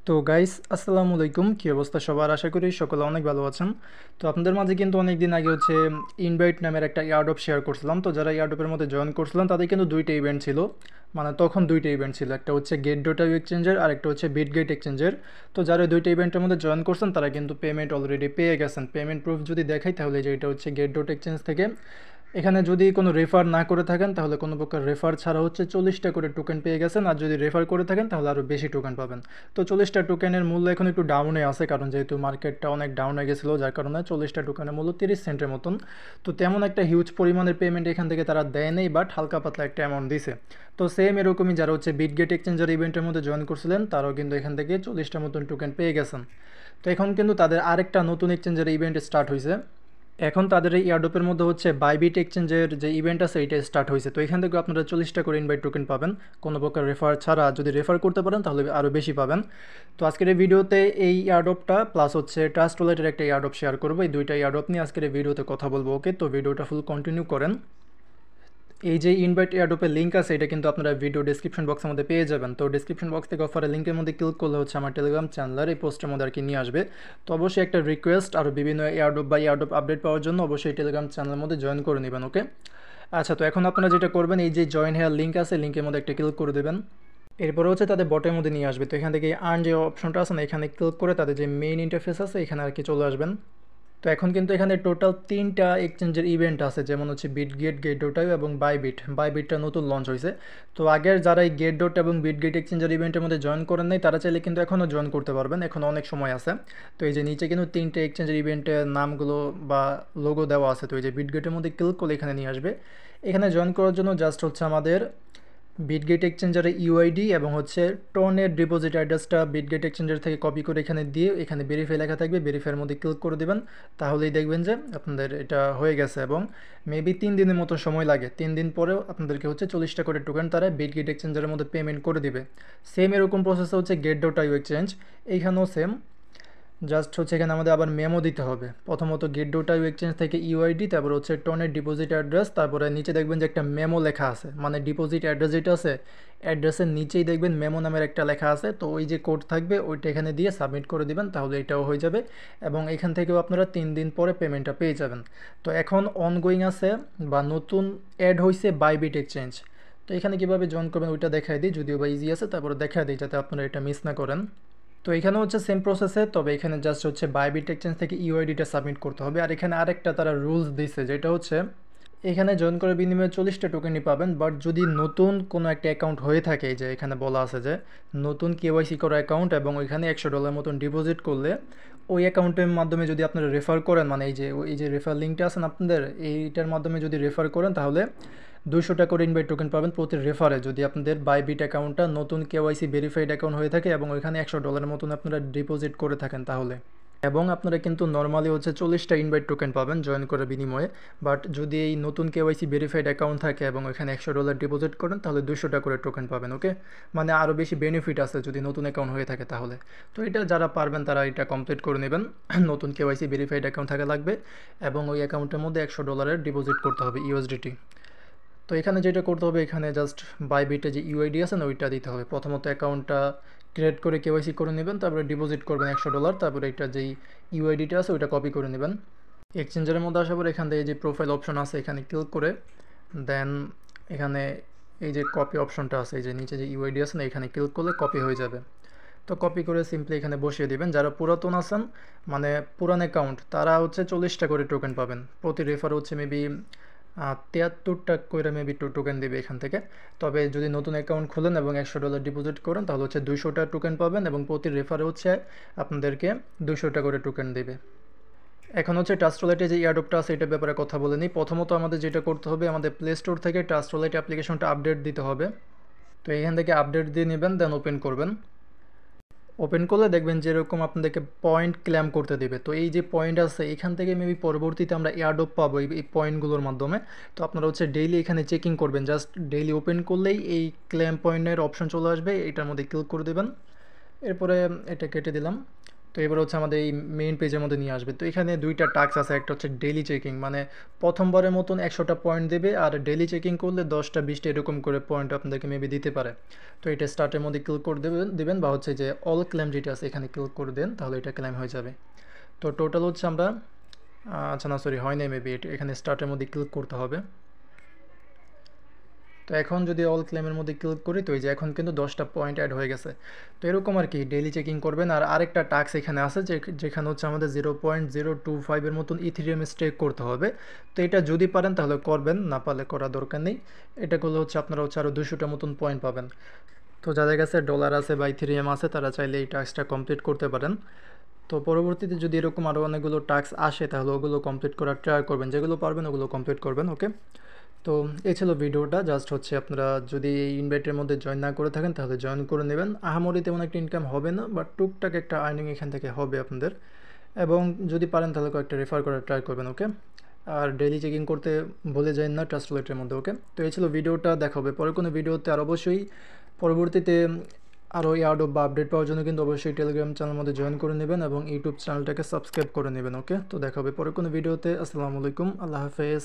তো গাইস আসসালামু আলাইকুম, কী অবস্থা সবার? আশা করি সকলে অনেক ভালো আছেন। তো আপনাদের মাঝে কিন্তু অনেক দিন আগে ইনভাইট নামের একটা ইয়ারড্রপ শেয়ার করছিলাম। তো যারা ইয়ারড্রপের মধ্যে জয়েন করছিলাম তাদের কিন্তু দুইটা ইভেন্ট ছিল, মানে তখন দুইটা ইভেন্ট ছিল, একটা হচ্ছে গেট ডোটা এক্সচেঞ্জের আর একটা হচ্ছে বিট গেট এক্সচেঞ্জের। তো যারা দুইটা ইভেন্টের মধ্যে জয়েন করছেন তারা কিন্তু পেমেন্ট অলরেডি পেয়ে গেছেন। পেমেন্ট প্রুফ যদি দেখাই তাহলে যে এটা হচ্ছে গেট ডট এক্সচেঞ্জ থেকে। এখানে যদি কোনো রেফার না করে থাকেন তাহলে কোনো প্রকার রেফার ছাড়া 40টা করে টোকেন পেয়ে গেছেন, আর যদি রেফার করে থাকেন তাহলে আরও বেশি টোকেন পাবেন। তো 40টা টোকেনের মূল্য এখন একটু ডাউনে আছে, কারণ যেহেতু মার্কেটটা অনেক ডাউন হয়ে গেছিলো, যার কারণে 40টা টোকেনের মূল্য 30 সেন্টের মতন। তো তেমন একটা হিউজ পরিমাণের পেমেন্ট এখান থেকে তারা দেয় নেই, বাট হালকা পাতলা একটা অ্যামাউন্ট দিছে। তো সেম এরকমই যারা বিটগেট এক্সচেঞ্জার ইভেন্টের মধ্যে জয়েন করছিলেন তারাও কিন্তু এখান থেকে 40টা মতন টোকেন পেয়ে গেছেন। তো এখন কিন্তু তাদের আরেকটা নতুন এক্সচেঞ্জার ইভেন্ট স্টার্ট হয়েছে। এখন তাদের এই ইয়ারড্রপের মধ্যে বাইবিট এক্সচেঞ্জের যে ইভেন্ট আছে এটা স্টার্ট হয়েছে। তো এখান থেকে আপনারা 40টা করে ইনভাইট টোকেন পাবেন কোনো প্রকার রেফার ছাড়া। যদি রেফার করতে পারেন তাহলে আরও বেশি পাবেন। তো আজকের এই ভিডিওতে এই ইয়ারড্রপটা প্লাস ট্রাস্ট ওয়ালেটের একটা ইয়ারড্রপ শেয়ার করবো। এই দুইটা ইয়ারড্রপ নিয়ে আজকের এই ভিডিওতে কথা বলবো। ওকে, তো ভিডিওটা ফুল কন্টিনিউ করেন। এই যে ইনভাইট এয়ারড্রপের লিঙ্ক আছে এটা কিন্তু আপনারা ভিডিও ডিসক্রিপশন বক্সের মধ্যে পেয়ে যাবেন। তো ডিসক্রিপশন বক্স থেকে অফারের লিঙ্কের মধ্যে ক্লিক করলে আমার টেলিগ্রাম চ্যানেলের এই পোস্টের মধ্যে আর কি নিয়ে আসবে। তো অবশ্যই একটা রিকোয়েস্ট, আরও বিভিন্ন এয়ারড্রপ বা এয়ারড্রপ আপডেট পাওয়ার জন্য অবশ্যই টেলিগ্রাম চ্যানেলের মধ্যে জয়েন করে নেবেন। ওকে, আচ্ছা, তো এখন আপনারা যেটা করবেন, এই যে জয়েন হেয়ার লিঙ্ক আছে লিঙ্কের মধ্যে একটা ক্লিক করে দেবেন। এরপরে তাদের বটের মধ্যে নিয়ে আসবে। তো এখান থেকে আর্ন যে অপশনটা আছে না, এখানে ক্লিক করে তাদের যে মেইন ইন্টারফেস আছে এখানে আর কি চলে আসবেন। তো এখন কিন্তু এখানে টোটাল 3টা এক্সচেঞ্জের ইভেন্ট আছে, যেমন বিটগেট, গেট ডট এবং বাইবিটটা নতুন লঞ্চ হয়েছে। তো আগের যারা এই গেট ডট এবং বিটগেট এক্সচেঞ্জের ইভেন্টের মধ্যে জয়েন করেন নাই তারা চাইলে কিন্তু এখনও জয়েন করতে পারবেন, এখন অনেক সময় আছে। তো এই যে নিচে কিন্তু 3টে এক্সচেঞ্জের ইভেন্টের নামগুলো বা লোগো দেওয়া আছে। তো এই যে বিটগেটের মধ্যে ক্লিক করলে এখানে নিয়ে আসবে। এখানে জয়েন করার জন্য জাস্ট আমাদের বিটগেট এক্সচেঞ্জারের ইউআইডি এবং টোনের ডিপোজিট অ্যাড্রেসটা বিটগেট এক্সচেঞ্জার থেকে কপি করে এখানে দিয়ে এখানে ভেরিফাই লেখা থাকবে, ভেরিফাইয়ের মধ্যে ক্লিক করে দেবেন। তাহলেই দেখবেন যে আপনাদের এটা হয়ে গেছে, এবং মেবি 3 দিনের মতো সময় লাগে। 3 দিন পরেও আপনাদেরকে 40টা করে টোকেন তারা বিটগেট এক্সচেঞ্জারের মধ্যে পেমেন্ট করে দিবে। সেম এরকম প্রসেস গেট ডট আইও এক্সচেঞ্জ, এইখানেও সেম। জাস্ট এখানে আমাদের আবার মেমো দিতে হবে। প্রথমত গেট ডট আইও এক্সচেঞ্জ থেকে ইউআইডি, তারপর টোনের ডিপোজিট অ্যাড্রেস, তারপরে নিচে দেখবেন যে একটা মেমো লেখা আছে, মানে ডিপোজিট অ্যাড্রেস যেটা আছে অ্যাড্রেসের নিচেই দেখবেন মেমো নামের একটা লেখা আছে। তো ওই যে কোড থাকবে ওইটা এখানে দিয়ে সাবমিট করে দিবেন, তাহলে এটাও হয়ে যাবে। এবং এখান থেকেও আপনারা 3 দিন পরে পেমেন্টটা পেয়ে যাবেন। তো এখন অনগোয়িং আছে বা নতুন অ্যাড হয়েছে বাইবিট এক্সচেঞ্জ। তো এখানে কীভাবে জয়েন করবেন ওইটা দেখাই দিই, যদিও বা ইজি আছে, তারপরে দেখাই দিই যাতে আপনারা এটা মিস না করেন। তো এখানে সেম প্রসেসে, তবে এখানে জাস্ট বাইবিট এক্সচেঞ্জ থেকে ইউআইডিটা সাবমিট করতে হবে। আর এখানে আরেকটা তারা রুলস দিছে, যেটা এখানে জয়েন করার বিনিময়ে 40টা টোকেনই পাবেন। বাট যদি নতুন কোনো একটা অ্যাকাউন্ট হয়ে থাকে, যে এখানে বলা আছে যে নতুন কেওয়াইসি করা অ্যাকাউন্ট এবং ওইখানে $100 মতন ডিপোজিট করলে ওই অ্যাকাউন্টের মাধ্যমে যদি আপনারা রেফার করেন, মানে এই যে রেফার লিঙ্কটা আছে না আপনাদের, এইটার মাধ্যমে যদি রেফার করেন তাহলে 200টা করে ইনভাইট টোকেন পাবেন প্রতি রেফারে, যদি আপনাদের বাইবিট অ্যাকাউন্টটা নতুন কেওয়াইসি ভেরিফাইড অ্যাকাউন্ট হয়ে থাকে এবং ওইখানে $100 মতন আপনারা ডিপোজিট করে থাকেন তাহলে। এবং আপনারা কিন্তু নর্মালি 40টা ইনভাইট টোকেন পাবেন জয়েন করার বিনিময়ে। বাট যদি এই নতুন কেওয়াইসি ভেরিফাইড অ্যাকাউন্ট থাকে এবং ওইখানে $100 ডিপোজিট করেন তাহলে 200টা করে টোকেন পাবেন। ওকে, মানে আরও বেশি বেনিফিট আছে যদি নতুন অ্যাকাউন্ট হয়ে থাকে তাহলে। তো এটা যারা পারবেন তারা এটা কমপ্লিট করে নেবেন। নতুন কেওয়াইসি ভেরিফাইড অ্যাকাউন্ট থাকা লাগবে এবং ওই অ্যাকাউন্টের মধ্যে $100 ডিপোজিট করতে হবে ইউএসডিটি। তো এখানে যেটা করতে হবে, এখানে জাস্ট বাইবিটে যে ইউআইডি আছে না ওইটা দিতে হবে। প্রথমত অ্যাকাউন্টটা ক্রিয়েট করে কেওয়াইসি করে নেবেন, তারপরে ডিপোজিট করবেন $100, তারপরে এটা যেই ইউআইডিটা আছে ওইটা কপি করে নেবেন। এক্সচেঞ্জারের মধ্যে আসার পর এখান থেকে যে প্রোফাইল অপশন আছে এখানে ক্লিক করে দেন এখানে এই যে কপি অপশনটা আছে, এই যে নিচে যে ইউআইডি আছে না এখানে ক্লিক করলে কপি হয়ে যাবে। তো কপি করে সিম্পলি এখানে বসিয়ে দিবেন। যারা পুরাতন আছেন, মানে পুরান অ্যাকাউন্ট, তারা 40টা করে টোকেন পাবেন প্রতি রেফার মেবি 73টা করে মেবি টোকেন দেবে এখান থেকে। তবে যদি নতুন অ্যাকাউন্ট খোলেন এবং $100 ডিপোজিট করেন তাহলে 200টা টোকেন পাবেন এবং প্রতি রেফারে আপনাদেরকে 200টা করে টোকেন দেবে। এখন ট্রাস্ট ওয়ালেটে যে এয়ারড্রপটা আছে এটার ব্যাপারে কথা বলে নিই। প্রথমত আমাদের যেটা করতে হবে, আমাদের প্লে স্টোর থেকে ট্রাস্ট ওয়ালেট অ্যাপ্লিকেশনটা আপডেট দিতে হবে। তো এখান থেকে আপডেট দিয়ে নেবেন, দেন ওপেন করবেন। ওপেন করলে দেখবেন যেরকম আপনাদেরকে পয়েন্ট ক্লেম করতে দেবে। তো এই যে পয়েন্ট আছে এখান থেকে মেবি পরবর্তীতে আমরা এয়ারড্রপ পাবো এই পয়েন্টগুলোর মাধ্যমে। তো আপনারা ডেইলি এখানে চেকিং করবেন। জাস্ট ডেইলি ওপেন করলেই এই ক্লেম পয়েন্টের অপশন চলে আসবে, এটার মধ্যে ক্লিক করে দেবেন। এরপরে এটা কেটে দিলাম। তো এবার হচ্ছে আমাদের এই মেইন পেজের মধ্যে নিয়ে আসবে। তো এখানে দুইটা টাস্ক আছে, একটা হচ্ছে ডেইলি চেকিং, মানে প্রথমবারের মতন 100টা পয়েন্ট দেবে, আর ডেইলি চেকিং করলে 10টা 20টা এরকম করে পয়েন্ট আপনাদেরকে মেবি দিতে পারে। তো এটা স্টার্টের মধ্যে ক্লিক করে দেবেন বা হচ্ছে যে অল ক্লেম যেটা আছে এখানে ক্লিক করে দেন, তাহলে এটা ক্লেম হয়ে যাবে। তো টোটাল হচ্ছে আমরা আচ্ছা না সরি হয় নাই মেবি, এখানে স্টার্টের মধ্যে ক্লিক করতে হবে। তো এখন যদি অল ক্লেমের মধ্যে ক্লিক করি, তো এই যে এখন কিন্তু 10টা পয়েন্ট অ্যাড হয়ে গেছে। তো এরকম আর কি ডেইলি চেকিং করবেন। আর আরেকটা টাস্ক এখানে আছে যেখানে হচ্ছে আমাদের 0.025 মতন ইথিরিয়াম স্টেক করতে হবে। তো এটা যদি পারেন তাহলে করবেন, না পারলে করার দরকার নেই। এটা করলে হচ্ছে আপনারা হচ্ছে আরও 200টা মতন পয়েন্ট পাবেন। তো যাদের কাছে ডলার আছে বা ইথিরিয়াম আছে তারা চাইলে এই টাস্কটা কমপ্লিট করতে পারেন। তো পরবর্তীতে যদি এরকম আরও অনেকগুলো টাস্ক আসে তাহলে ওগুলো কমপ্লিট করার ট্রাই করবেন, যেগুলো পারবেন ওগুলো কমপ্লিট করবেন। ওকে, তো এই ছিল ভিডিওটা। জাস্ট হচ্ছে আপনারা যদি এই ইনভাইটের মধ্যে জয়েন না করে থাকেন তাহলে জয়েন করে নেবেন। আহামরি তেমন একটা ইনকাম হবে না, বাট টুকটাক একটা আর্নিং এখান থেকে হবে আপনাদের। এবং যদি পারেন তাহলে কয়েকটা রেফার করার ট্রাই করবেন। ওকে, আর ডেইলি চেকিং করতে ভুলে যান না ট্রাস্ট ওয়ালেটের মধ্যে। ওকে, তো এই ছিল ভিডিওটা, দেখা হবে পরে কোনো ভিডিওতে। আর অবশ্যই পরবর্তীতে আরও ইয়ার্ডও বা আপডেট পাওয়ার জন্য কিন্তু অবশ্যই টেলিগ্রাম চ্যানেলের মধ্যে জয়েন করে নেবেন এবং ইউটিউব চ্যানেলটাকে সাবস্ক্রাইব করে নেবেন। ওকে, তো দেখা হবে পরে কোনো ভিডিওতে। আসসালামু আলাইকুম, আল্লাহ হাফেজ।